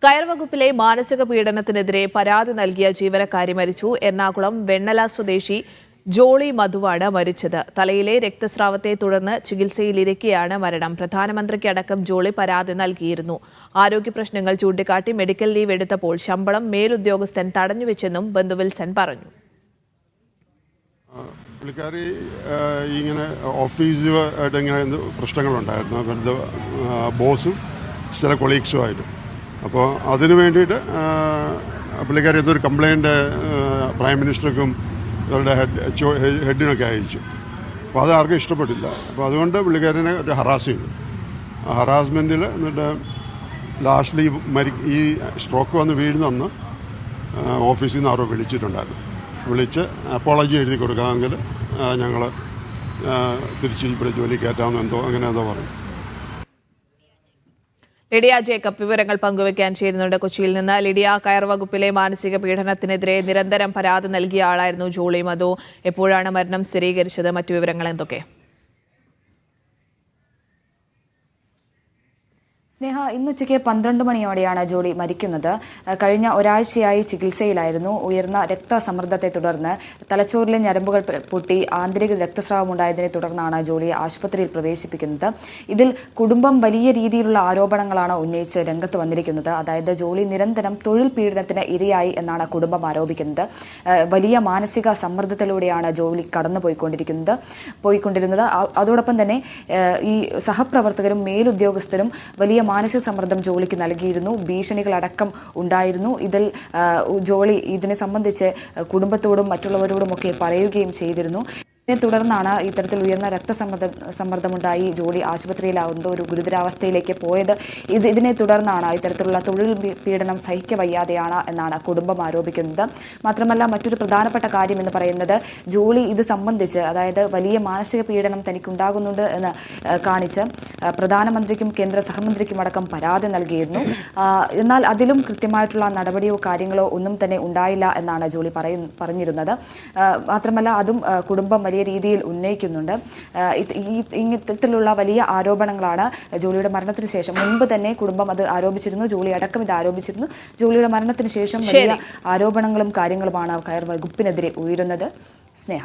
കയർ വകുപ്പിലെ മാനസിക പീഡനത്തിനെതിരെ പരാതി നൽകിയ ജീവനക്കാരി മരിച്ചു. എറണാകുളം വെണ്ണല സ്വദേശി ജോളി മധുവാണ് മരിച്ചത്. തലയിലെ രക്തസ്രാവത്തെ തുടർന്ന് ചികിത്സയിലിരിക്കെയാണ് മരണം. പ്രധാനമന്ത്രിക്ക് അടക്കം ജോളി പരാതി നൽകിയിരുന്നു. ആരോഗ്യ പ്രശ്നങ്ങൾ ചൂണ്ടിക്കാട്ടി മെഡിക്കൽ ലീവ് എടുത്തപ്പോൾ ശമ്പളം മേലുദ്യോഗസ്ഥൻ തടഞ്ഞുവെച്ചെന്നും ബന്ധു വിൽസൺ പറഞ്ഞു. പുള്ളിക്കാരി ഇങ്ങനെ ഓഫീസുമായിട്ട് ഇങ്ങനെ പ്രശ്നങ്ങളുണ്ടായിരുന്നു, അവരുടെ ബോസും ചില കൊളീഗ്സുമായിട്ട്. അപ്പോൾ അതിന് വേണ്ടിയിട്ട് പുള്ളിക്കാരി എന്തൊരു കംപ്ലയിൻ്റ് പ്രൈം മിനിസ്റ്റർക്കും അവരുടെ ഹെഡിനൊക്കെ അയച്ചു. അപ്പോൾ അത് ആർക്കും ഇഷ്ടപ്പെട്ടില്ല. അപ്പോൾ അതുകൊണ്ട് പുള്ളിക്കാരനെ ഹറാസ് ചെയ്തു. ആ ഹറാസ്മെൻറ്റിൽ എന്നിട്ട് ലാസ്റ്റിൽ ഈ സ്ട്രോക്ക് വന്ന് വീഴുന്നന്ന് ഓഫീസിൽ നിന്ന് ആരോ വിളിച്ചിട്ടുണ്ടായിരുന്നു. വിളിച്ച് അപ്പോളജി എഴുതി കൊടുക്കാമെങ്കിൽ ഞങ്ങൾ തിരിച്ച് ഇവിടെ ജോലി കയറ്റാമെന്ന് അങ്ങനെ എന്തോ പറഞ്ഞു. ലിഡിയ ജേക്കബ് വിവരങ്ങൾ പങ്കുവയ്ക്കാൻ ചേരുന്നുണ്ട് കൊച്ചിയിൽ നിന്ന്. ലിഡിയ, കയർ വകുപ്പിലെ മാനസിക പീഡനത്തിനെതിരെ നിരന്തരം പരാതി നൽകിയ ആളായിരുന്നു ജോളി മധു. എപ്പോഴാണ് മരണം സ്ഥിരീകരിച്ചത്? മറ്റു വിവരങ്ങൾ എന്തൊക്കെ? സ്നേഹ, ഇന്നുച്ചയ്ക്ക് 12 മണിയോടെയാണ് ജോളി മരിക്കുന്നത്. കഴിഞ്ഞ ഒരാഴ്ചയായി ചികിത്സയിലായിരുന്നു. ഉയർന്ന രക്തസമ്മർദ്ദത്തെ തുടർന്ന് തലച്ചോറിലെ ഞരമ്പുകൾ പൊട്ടി ആന്തരിക രക്തസ്രാവം ഉണ്ടായതിനെ തുടർന്നാണ് ജോളിയെ ആശുപത്രിയിൽ പ്രവേശിപ്പിക്കുന്നത്. ഇതിൽ കുടുംബം വലിയ രീതിയിലുള്ള ആരോപണങ്ങളാണ് ഉന്നയിച്ച് രംഗത്ത് വന്നിരിക്കുന്നത്. അതായത് ജോളി നിരന്തരം തൊഴിൽ പീഡനത്തിന് ഇരയായി എന്നാണ് കുടുംബം ആരോപിക്കുന്നത്. വലിയ മാനസിക സമ്മർദ്ദത്തിലൂടെയാണ് ജോലി പോയിക്കൊണ്ടിരുന്നത്. അതോടൊപ്പം തന്നെ ഈ സഹപ്രവർത്തകരും മേലുദ്യോഗസ്ഥരും വലിയ മാനസിക സമ്മർദ്ദം ജോളിക്ക് നൽകിയിരുന്നു. ഭീഷണികളടക്കം ഉണ്ടായിരുന്നു. ഇതിൽ ജോളി ഇതിനെ സംബന്ധിച്ച് കുടുംബത്തോടും മറ്റുള്ളവരോടുമൊക്കെ പറയുകയും ചെയ്തിരുന്നു. ഇതിനെ തുടർന്നാണ് ഇത്തരത്തിൽ ഉയർന്ന രക്തസമ്മർദ്ദമുണ്ടായി ജോളി ആശുപത്രിയിലാവുന്ന ഒരു ഗുരുതരാവസ്ഥയിലേക്ക് പോയത്. ഇതിനെ തുടർന്നാണ് ഇത്തരത്തിലുള്ള തൊഴിൽ പീഡനം സഹിക്കവയ്യാതെയാണ് എന്നാണ് കുടുംബം ആരോപിക്കുന്നത്. മാത്രമല്ല, മറ്റൊരു പ്രധാനപ്പെട്ട കാര്യം എന്ന് പറയുന്നത് ജോളി ഇത് സംബന്ധിച്ച്, അതായത് വലിയ മാനസിക പീഡനം തനിക്കുണ്ടാകുന്നുണ്ട് എന്ന് കാണിച്ച് പ്രധാനമന്ത്രിക്കും കേന്ദ്ര സഹമന്ത്രിക്കും അടക്കം പരാതി നൽകിയിരുന്നു. എന്നാൽ അതിലും കൃത്യമായിട്ടുള്ള നടപടിയോ കാര്യങ്ങളോ ഒന്നും തന്നെ ഉണ്ടായില്ല എന്നാണ് ജോളി പറഞ്ഞിരുന്നത്. മാത്രമല്ല, അതും കുടുംബം വലിയ രീതിയിൽ ഉന്നയിക്കുന്നുണ്ട്. ഇത്തരത്തിലുള്ള വലിയ ആരോപണങ്ങളാണ് ജോളിയുടെ മരണത്തിന് ശേഷം. മുൻപ് തന്നെ കുടുംബം അത് ആരോപിച്ചിരുന്നു, ജോളി അടക്കം ഇത് ആരോപിച്ചിരുന്നു. ജോളിയുടെ മരണത്തിന് ശേഷം വലിയ ആരോപണങ്ങളും കാര്യങ്ങളുമാണ് കയർ വകുപ്പിനെതിരെ ഉയരുന്നത്. സ്നേഹ.